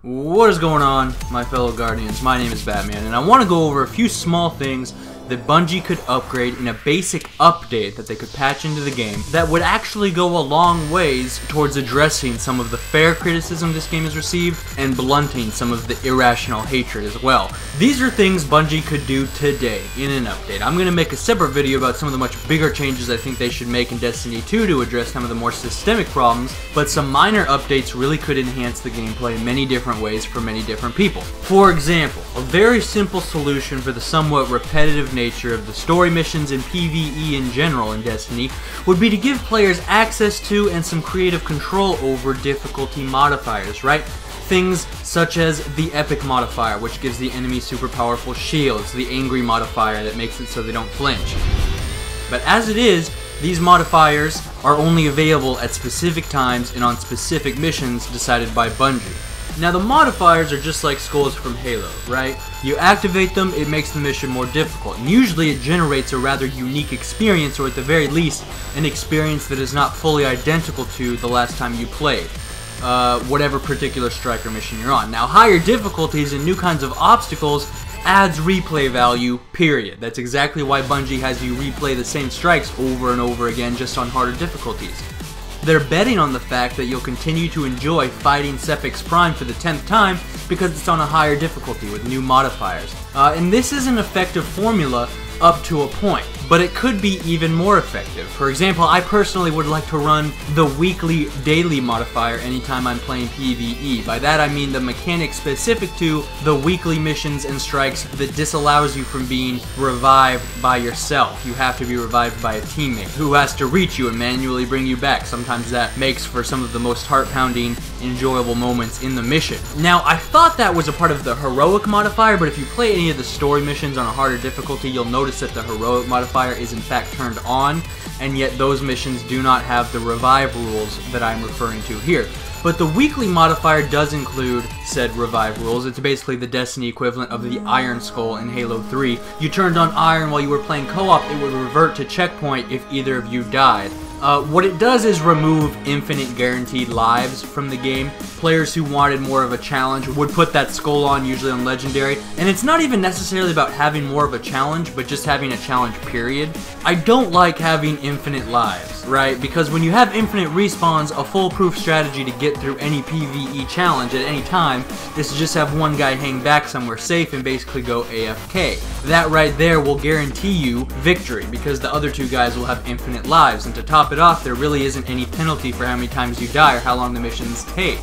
What is going on, my fellow Guardians? My name is Batman, and I want to go over a few small things that Bungie could upgrade in a basic update that they could patch into the game that would actually go a long ways towards addressing some of the fair criticism this game has received and blunting some of the irrational hatred as well. These are things Bungie could do today in an update. I'm going to make a separate video about some of the much bigger changes I think they should make in Destiny 2 to address some of the more systemic problems, but some minor updates really could enhance the gameplay in many different ways for many different people. For example, a very simple solution for the somewhat repetitive nature of the story missions and PvE in general in Destiny would be to give players access to and some creative control over difficulty modifiers, right? Things such as the Epic modifier, which gives the enemy super powerful shields, the Angry modifier that makes it so they don't flinch. But as it is, these modifiers are only available at specific times and on specific missions decided by Bungie. Now the modifiers are just like skulls from Halo, right? You activate them, it makes the mission more difficult, and usually it generates a rather unique experience, or at the very least, an experience that is not fully identical to the last time you played. Whatever particular striker mission you're on. Now higher difficulties and new kinds of obstacles adds replay value, period. That's exactly why Bungie has you replay the same strikes over and over again just on harder difficulties. They're betting on the fact that you'll continue to enjoy fighting Sepix Prime for the 10th time because it's on a higher difficulty with new modifiers. And this is an effective formula up to a point, but it could be even more effective. For example, I personally would like to run the weekly daily modifier anytime I'm playing PvE. By that I mean the mechanic specific to the weekly missions and strikes that disallows you from being revived by yourself. You have to be revived by a teammate who has to reach you and manually bring you back. Sometimes that makes for some of the most heart-pounding, enjoyable moments in the mission. Now, I thought that was a part of the heroic modifier, but if you play any of the story missions on a harder difficulty, you'll notice that the heroic modifier is in fact turned on, and yet those missions do not have the revive rules that I'm referring to here. But the weekly modifier does include said revive rules. It's basically the Destiny equivalent of the Iron Skull in Halo 3. You turned on Iron while you were playing co-op, it would revert to checkpoint if either of you died. What it does is remove infinite guaranteed lives from the game. Players who wanted more of a challenge would put that skull on, usually on Legendary, and it's not even necessarily about having more of a challenge, but just having a challenge, period. I don't like having infinite lives, right? Because when you have infinite respawns, a foolproof strategy to get through any PvE challenge at any time is to just have one guy hang back somewhere safe and basically go AFK. That right there will guarantee you victory, because the other two guys will have infinite lives, and to top it off, there really isn't any penalty for how many times you die or how long the missions take.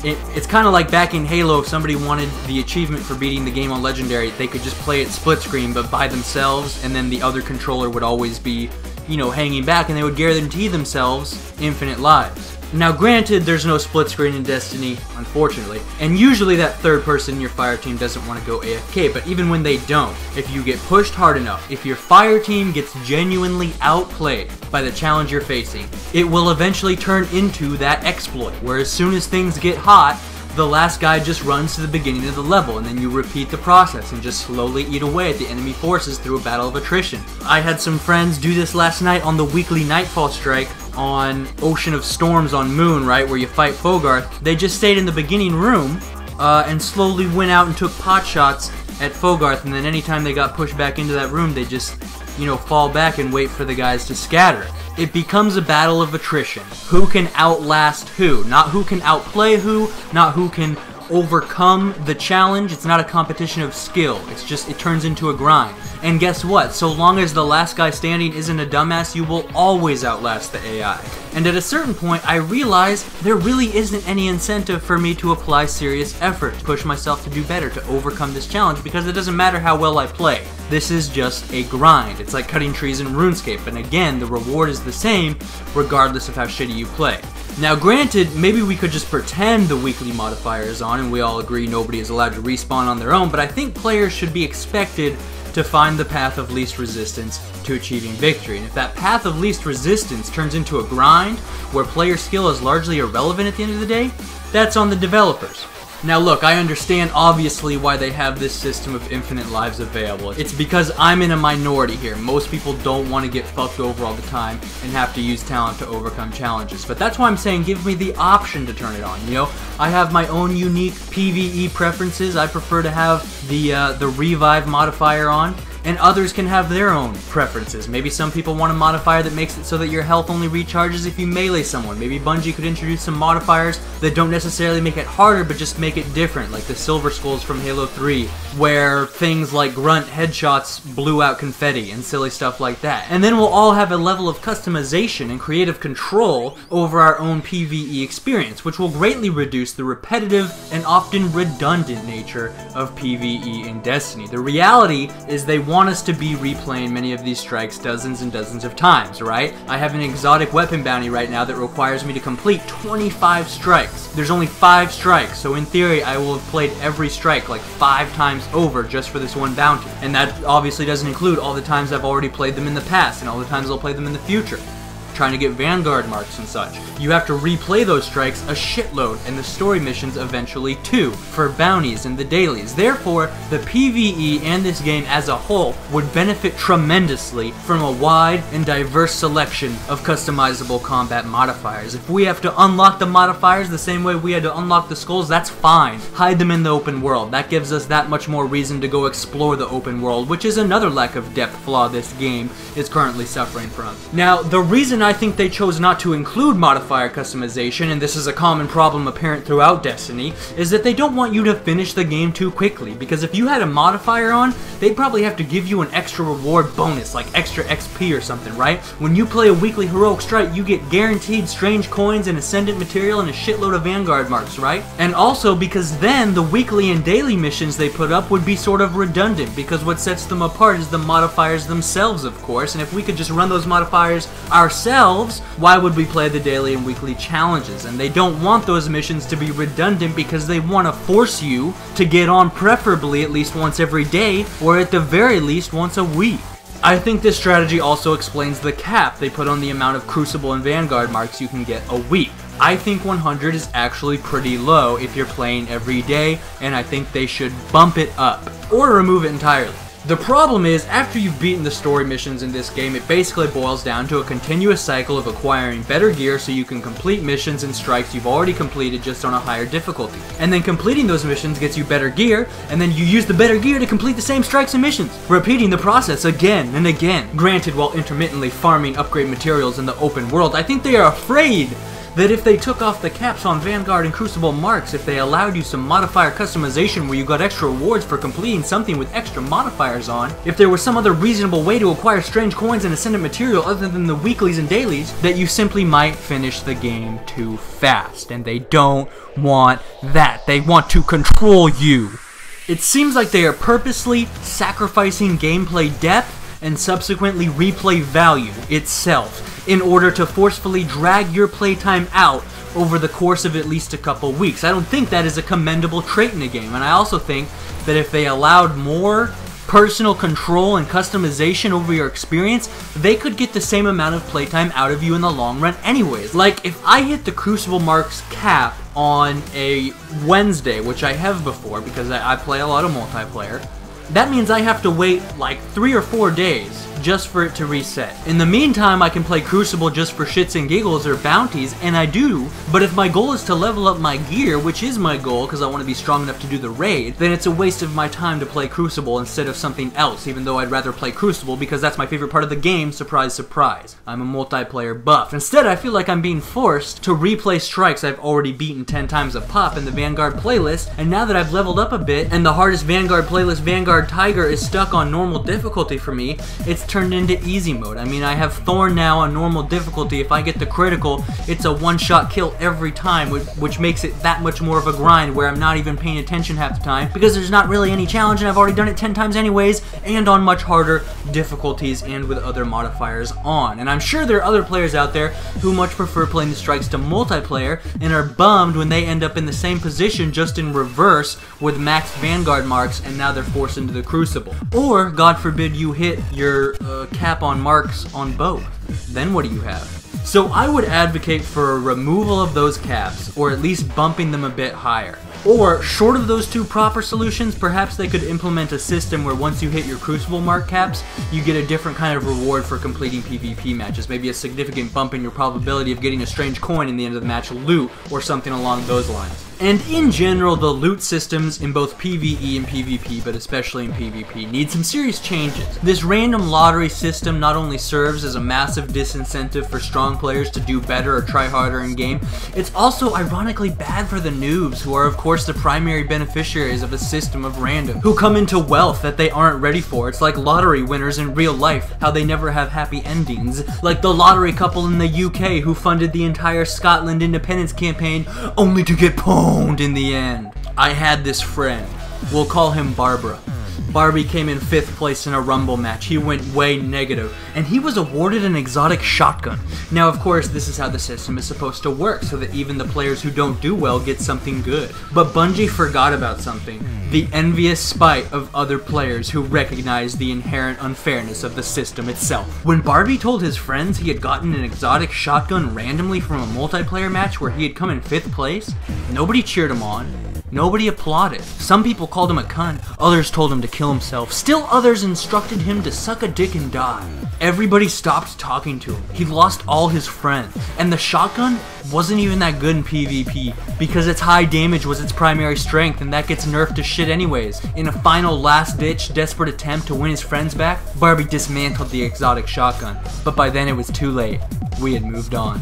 It's kind of like back in Halo, if somebody wanted the achievement for beating the game on Legendary, they could just play it split screen but by themselves, and then the other controller would always be, you know, hanging back, and they would guarantee themselves infinite lives. Now granted, there's no split screen in Destiny, unfortunately, and usually that third person in your fire team doesn't want to go AFK, but even when they don't, if you get pushed hard enough, if your fire team gets genuinely outplayed by the challenge you're facing, it will eventually turn into that exploit, where as soon as things get hot, the last guy just runs to the beginning of the level, and then you repeat the process and just slowly eat away at the enemy forces through a battle of attrition. I had some friends do this last night on the weekly Nightfall strike on Ocean of Storms on Moon, right, where you fight Fogarth. They just stayed in the beginning room and slowly went out and took pot shots at Fogarth, and then anytime they got pushed back into that room, they just, you know, fall back and wait for the guys to scatter. It becomes a battle of attrition. Who can outlast who? Not who can outplay who, not who can overcome the challenge. It's not a competition of skill. It's just, it turns into a grind. And guess what? So long as the last guy standing isn't a dumbass, you will always outlast the AI. And at a certain point, I realized there really isn't any incentive for me to apply serious effort, to push myself to do better, to overcome this challenge, because it doesn't matter how well I play. This is just a grind. It's like cutting trees in RuneScape, and again, the reward is the same regardless of how shitty you play. Now granted, maybe we could just pretend the weekly modifier is on and we all agree nobody is allowed to respawn on their own, but I think players should be expected to find the path of least resistance to achieving victory. And if that path of least resistance turns into a grind where player skill is largely irrelevant at the end of the day, that's on the developers. Now look, I understand obviously why they have this system of infinite lives available. It's because I'm in a minority here. Most people don't want to get fucked over all the time and have to use talent to overcome challenges. But that's why I'm saying give me the option to turn it on, you know? I have my own unique PvE preferences. I prefer to have the revive modifier on, and others can have their own preferences. Maybe some people want a modifier that makes it so that your health only recharges if you melee someone. Maybe Bungie could introduce some modifiers that don't necessarily make it harder, but just make it different, like the Silver Skulls from Halo 3, where things like grunt headshots blew out confetti and silly stuff like that. And then we'll all have a level of customization and creative control over our own PvE experience, which will greatly reduce the repetitive and often redundant nature of PvE in Destiny. The reality is they want us to be replaying many of these strikes dozens and dozens of times, right? I have an exotic weapon bounty right now that requires me to complete 25 strikes. There's only 5 strikes, so in theory I will have played every strike like 5 times over just for this one bounty. And that obviously doesn't include all the times I've already played them in the past and all the times I'll play them in the future, trying to get Vanguard marks and such. You have to replay those strikes a shitload, and the story missions eventually too, for bounties and the dailies. Therefore, the PvE and this game as a whole would benefit tremendously from a wide and diverse selection of customizable combat modifiers. If we have to unlock the modifiers the same way we had to unlock the skulls, that's fine. Hide them in the open world. That gives us that much more reason to go explore the open world, which is another lack of depth flaw this game is currently suffering from. Now, the reason I think they chose not to include modifier customization, and this is a common problem apparent throughout Destiny, is that they don't want you to finish the game too quickly, because if you had a modifier on, they'd probably have to give you an extra reward bonus, like extra XP or something, right? When you play a weekly heroic strike, you get guaranteed strange coins and ascendant material and a shitload of Vanguard marks, right? And also because then the weekly and daily missions they put up would be sort of redundant, because what sets them apart is the modifiers themselves, of course, and if we could just run those modifiers ourselves, why would we play the daily and weekly challenges? And they don't want those missions to be redundant because they want to force you to get on preferably at least once every day, or at the very least once a week. I think this strategy also explains the cap they put on the amount of Crucible and Vanguard marks you can get a week. I think 100 is actually pretty low if you're playing every day, and I think they should bump it up, or remove it entirely. The problem is, after you've beaten the story missions in this game, it basically boils down to a continuous cycle of acquiring better gear so you can complete missions and strikes you've already completed just on a higher difficulty. And then completing those missions gets you better gear, and then you use the better gear to complete the same strikes and missions, repeating the process again and again. Granted, while intermittently farming upgrade materials in the open world, I think they are afraid that if they took off the caps on Vanguard and Crucible marks, if they allowed you some modifier customization where you got extra rewards for completing something with extra modifiers on, if there was some other reasonable way to acquire strange coins and ascendant material other than the weeklies and dailies, that you simply might finish the game too fast. And they don't want that. They want to control you. It seems like they are purposely sacrificing gameplay depth and subsequently replay value itself in order to forcefully drag your playtime out over the course of at least a couple weeks. I don't think that is a commendable trait in a game, and I also think that if they allowed more personal control and customization over your experience, they could get the same amount of playtime out of you in the long run anyways. Like, if I hit the Crucible marks cap on a Wednesday, which I have before because I play a lot of multiplayer, that means I have to wait like 3 or 4 days just for it to reset. In the meantime, I can play Crucible just for shits and giggles or bounties, and I do, but if my goal is to level up my gear, which is my goal because I want to be strong enough to do the raid, then it's a waste of my time to play Crucible instead of something else, even though I'd rather play Crucible because that's my favorite part of the game, surprise, surprise. I'm a multiplayer buff. Instead, I feel like I'm being forced to replay strikes I've already beaten 10 times a pop in the Vanguard playlist, and now that I've leveled up a bit, and the hardest Vanguard playlist, Vanguard Tiger, is stuck on normal difficulty for me, it's turned into easy mode. I mean, I have Thorn now on normal difficulty. If I get the critical, it's a one-shot kill every time, which makes it that much more of a grind where I'm not even paying attention half the time because there's not really any challenge and I've already done it 10 times anyways, and on much harder difficulties and with other modifiers on. And I'm sure there are other players out there who much prefer playing the strikes to multiplayer and are bummed when they end up in the same position just in reverse with maxed Vanguard marks and now they're forced into the Crucible. Or, God forbid, you hit your cap on marks on both. Then what do you have? So I would advocate for a removal of those caps, or at least bumping them a bit higher. Or, short of those two proper solutions, perhaps they could implement a system where once you hit your Crucible mark caps, you get a different kind of reward for completing PvP matches. Maybe a significant bump in your probability of getting a strange coin in the end of the match, loot, or something along those lines. And in general, the loot systems in both PvE and PvP, but especially in PvP, need some serious changes. This random lottery system not only serves as a massive disincentive for strong players to do better or try harder in game, it's also ironically bad for the noobs, who are of course the primary beneficiaries of a system of random, who come into wealth that they aren't ready for. It's like lottery winners in real life, how they never have happy endings. Like the lottery couple in the UK who funded the entire Scotland independence campaign only to get pwned in the end. I had this friend, we'll call him Barbara. Barbie came in 5th place in a Rumble match. He went way negative, and he was awarded an exotic shotgun. Now, of course, this is how the system is supposed to work, so that even the players who don't do well get something good. But Bungie forgot about something: the envious spite of other players who recognize the inherent unfairness of the system itself. When Barbie told his friends he had gotten an exotic shotgun randomly from a multiplayer match where he had come in 5th place, nobody cheered him on. Nobody applauded. Some people called him a cunt, others told him to kill himself, still others instructed him to suck a dick and die. Everybody stopped talking to him. He lost all his friends. And the shotgun wasn't even that good in PvP, because its high damage was its primary strength, and that gets nerfed to shit anyways. In a final last-ditch desperate attempt to win his friends back, Barbie dismantled the exotic shotgun. But by then it was too late. We had moved on.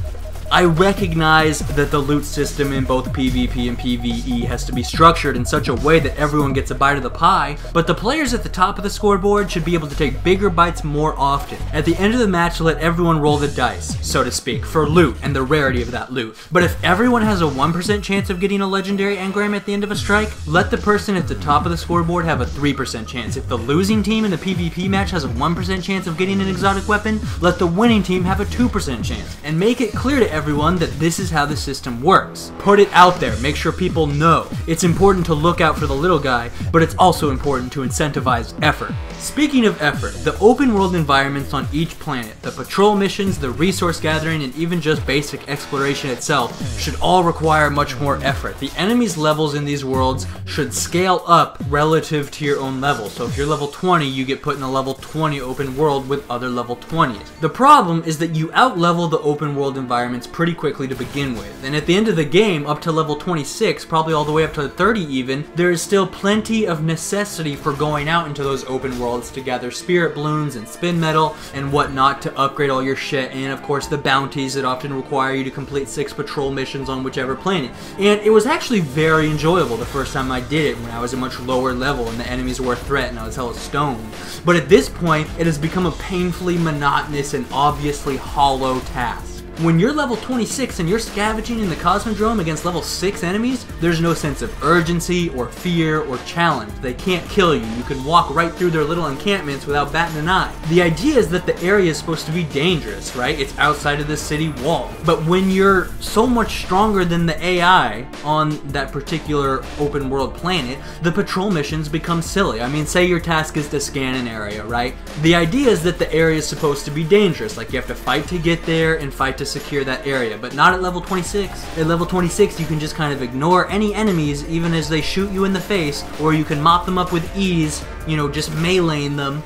I recognize that the loot system in both PvP and PvE has to be structured in such a way that everyone gets a bite of the pie, but the players at the top of the scoreboard should be able to take bigger bites more often. At the end of the match, let everyone roll the dice, so to speak, for loot and the rarity of that loot. But if everyone has a 1% chance of getting a legendary engram at the end of a strike, let the person at the top of the scoreboard have a 3% chance. If the losing team in the PvP match has a 1% chance of getting an exotic weapon, let the winning team have a 2% chance. And make it clear to everyone that this is how the system works. Put it out there, make sure people know. It's important to look out for the little guy, but it's also important to incentivize effort. Speaking of effort, the open world environments on each planet, the patrol missions, the resource gathering, and even just basic exploration itself should all require much more effort. The enemies' levels in these worlds should scale up relative to your own level. So if you're level 20, you get put in a level 20 open world with other level 20s. The problem is that you outlevel the open world environments pretty quickly to begin with, and at the end of the game, up to level 26, probably all the way up to 30 even, there is still plenty of necessity for going out into those open worlds to gather spirit balloons and spin metal and whatnot to upgrade all your shit, and of course the bounties that often require you to complete 6 patrol missions on whichever planet. And it was actually very enjoyable the first time I did it, when I was a much lower level and the enemies were a threat and I was hella stoned. But at this point, it has become a painfully monotonous and obviously hollow task. When you're level 26 and you're scavenging in the Cosmodrome against level 6 enemies, there's no sense of urgency or fear or challenge. They can't kill you. You can walk right through their little encampments without batting an eye. The idea is that the area is supposed to be dangerous, right? It's outside of the city wall. But when you're so much stronger than the AI on that particular open world planet, the patrol missions become silly. I mean, say your task is to scan an area, right? The idea is that the area is supposed to be dangerous. Like, you have to fight to get there and fight to secure that area, but not at level 26. At level 26, you can just kind of ignore any enemies even as they shoot you in the face, or you can mop them up with ease, you know, just meleeing them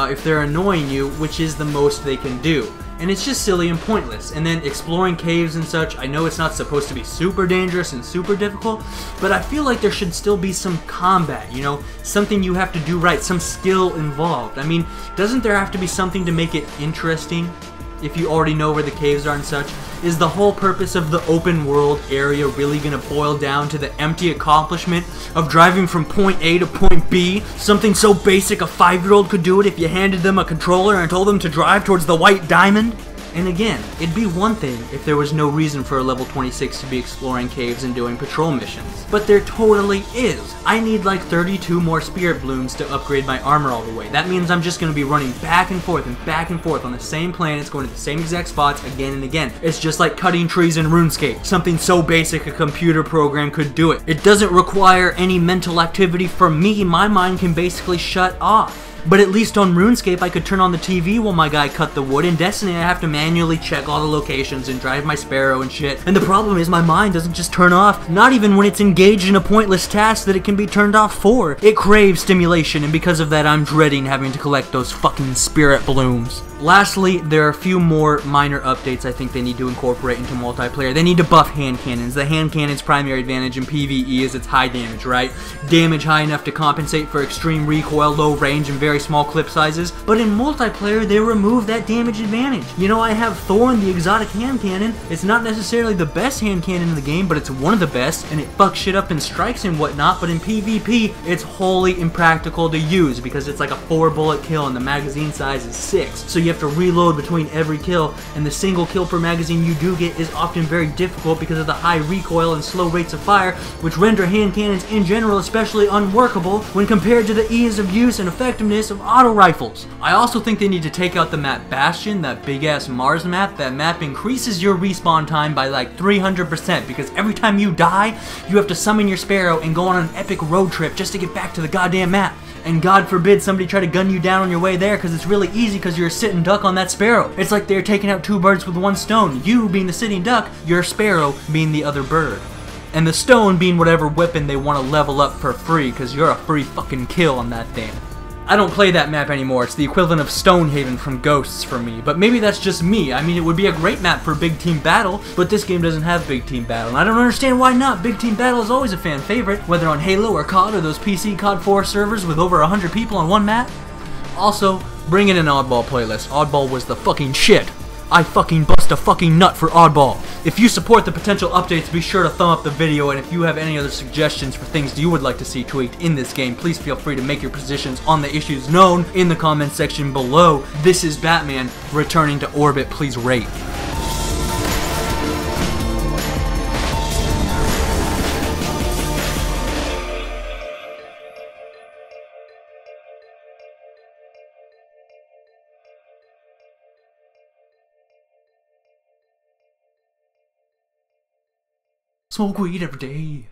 if they're annoying you, which is the most they can do. And it's just silly and pointless. And then exploring caves and such, I know it's not supposed to be super dangerous and super difficult, but I feel like there should still be some combat, you know, something you have to do right, some skill involved. I mean, doesn't there have to be something to make it interesting? If you already know where the caves are and such, is the whole purpose of the open world area really gonna boil down to the empty accomplishment of driving from point A to point B? Something so basic a 5-year-old could do it if you handed them a controller and told them to drive towards the white diamond? And again, it'd be one thing if there was no reason for a level 26 to be exploring caves and doing patrol missions. But there totally is. I need like 32 more spirit blooms to upgrade my armor all the way. That means I'm just going to be running back and forth on the same planets, going to the same exact spots again and again. It's just like cutting trees in RuneScape. Something so basic a computer program could do it. It doesn't require any mental activity from me. My mind can basically shut off. But at least on RuneScape I could turn on the TV while my guy cut the wood. In Destiny I have to manually check all the locations and drive my sparrow and shit. And the problem is my mind doesn't just turn off, not even when it's engaged in a pointless task that it can be turned off for. It craves stimulation, and because of that I'm dreading having to collect those fucking spirit blooms. Lastly, there are a few more minor updates I think they need to incorporate into multiplayer. They need to buff hand cannons. The hand cannon's primary advantage in PvE is its high damage, right? Damage high enough to compensate for extreme recoil, low range, and very small clip sizes. But in multiplayer, they remove that damage advantage. You know, I have Thorn, the exotic hand cannon. It's not necessarily the best hand cannon in the game, but it's one of the best, and it fucks shit up in strikes and whatnot. But in PvP, it's wholly impractical to use because it's like a 4-bullet kill and the magazine size is 6. So you have to reload between every kill, and the single kill per magazine you do get is often very difficult because of the high recoil and slow rates of fire, which render hand cannons in general especially unworkable when compared to the ease of use and effectiveness of auto rifles. I also think they need to take out the map Bastion, that big ass Mars map. That map increases your respawn time by like 300% because every time you die, you have to summon your sparrow and go on an epic road trip just to get back to the goddamn map. And God forbid somebody try to gun you down on your way there because it's really easy because you're a sitting duck on that sparrow. It's like they're taking out 2 birds with 1 stone. You being the sitting duck, your sparrow being the other bird. And the stone being whatever weapon they want to level up for free because you're a free fucking kill on that thing. I don't play that map anymore. It's the equivalent of Stonehaven from Ghosts for me. But maybe that's just me. I mean, it would be a great map for big team battle, but this game doesn't have big team battle. And I don't understand why not. Big team battle is always a fan favorite, whether on Halo or COD or those PC COD 4 servers with over 100 people on one map. Also, bring in an Oddball playlist. Oddball was the fucking shit. I fucking bust a fucking nut for Oddball. If you support the potential updates, be sure to thumb up the video, and if you have any other suggestions for things you would like to see tweaked in this game, please feel free to make your positions on the issues known in the comment section below. This is Batman, returning to orbit. Please rate. Smoke weed every day.